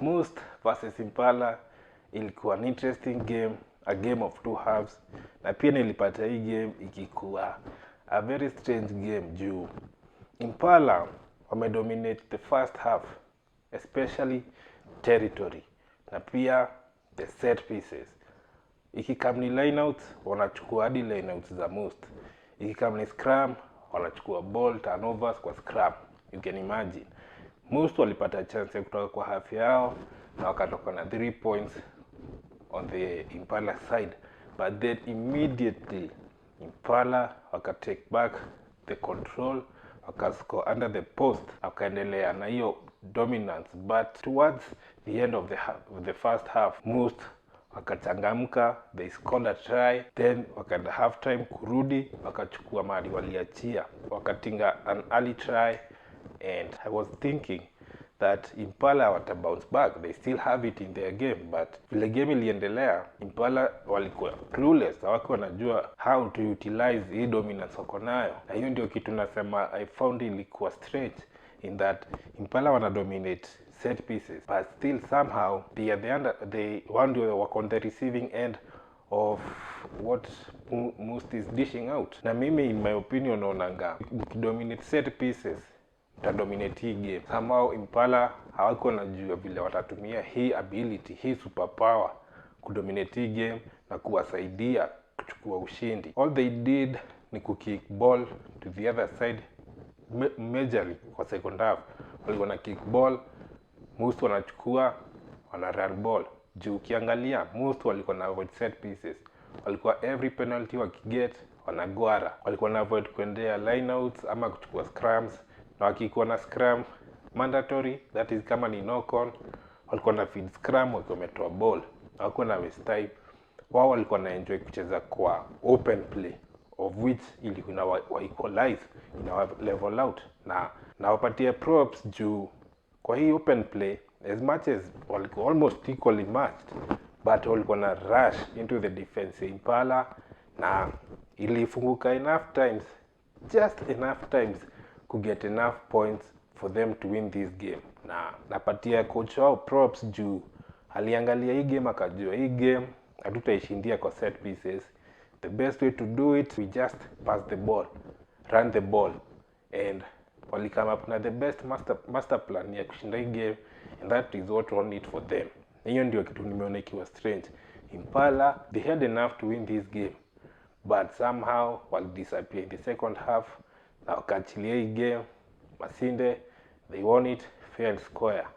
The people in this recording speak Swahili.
Most versus Impala ilikuwa an interesting game, a game of two halves, na pia nilipata hii game ikikuwa a very strange game juu Impala wamedominate the first half, especially territory na pia the set pieces. Ikikam ni lineouts, wanachukua hadi lineouts za Most. Ikikam ni scrum, wanachukua ball turnovers kwa scrum. You can imagine. Most walipata chance ya kutoka kwa half yao na wakatoka na 3 points on the Impala side. But then immediately Impala wakatake back the control, wakascore under the post, wakaendelea na hiyo dominance. But towards the end of the first half, Most wakachangamka, they scored a try, then wakaenda half time kurudi, wakachukua mali waliachia, wakatinga an early try, and I was thinking that Impala wata bounce back, they still have it in their game, but vile game iliendelea, Impala walikuwa clueless, hawakuwa wanajua how to utilize hii dominance wako nayo, na hiyo ndio kitu nasema I found ilikuwa strange, in that Impala wana dominate set pieces, but still somehow they were on the receiving end of what Most is dishing out. Na mimi in my opinion naonanga ukidominate set pieces utadominate hii game. Somehow Impala hawakuwa wanajua vile watatumia hii ability, hii superpower kudominate hii game na kuwasaidia kuchukua ushindi. All they did ni kukick ball to the other side majorly kwa second half. Walikuwa na kick ball, Most wanachukua, wana run ball. Juu ukiangalia, Most walikuwa na avoid set pieces. Walikuwa every penalty wakiget, wanagwara. Walikuwa na avoid kuendea lineouts ama kuchukua scrums. Na wakikuwa na scrum mandatory, that is kama ni knock-on, walikuwa na feed scrum wakiwa wametoa ball. Hawakuwa na waste time. Wao walikuwa na enjoy kucheza kwa open play, of which ilikuwa wa equalize, ina level out. Na wapatia props juu kwa hii open play, as much as walikuwa almost equally matched, but walikuwa na rush into the defense Impala, na ilifunguka enough times, just enough times to get enough points for them to win this game. Na napatia coach wao props juu aliangalia hii game akajua hii game hatutaishindia kwa set pieces. The best way to do it, we just pass the ball, run the ball, and wali come up na the best master plan ya kushinda hii game, and that is what won it for them. Hiyo ndio kitu nimeona ikiwa strange. Impala, they had enough to win this game, but somehow wali disappear in the second half, na wakaachilia hii game Masinde, they won it fair and square.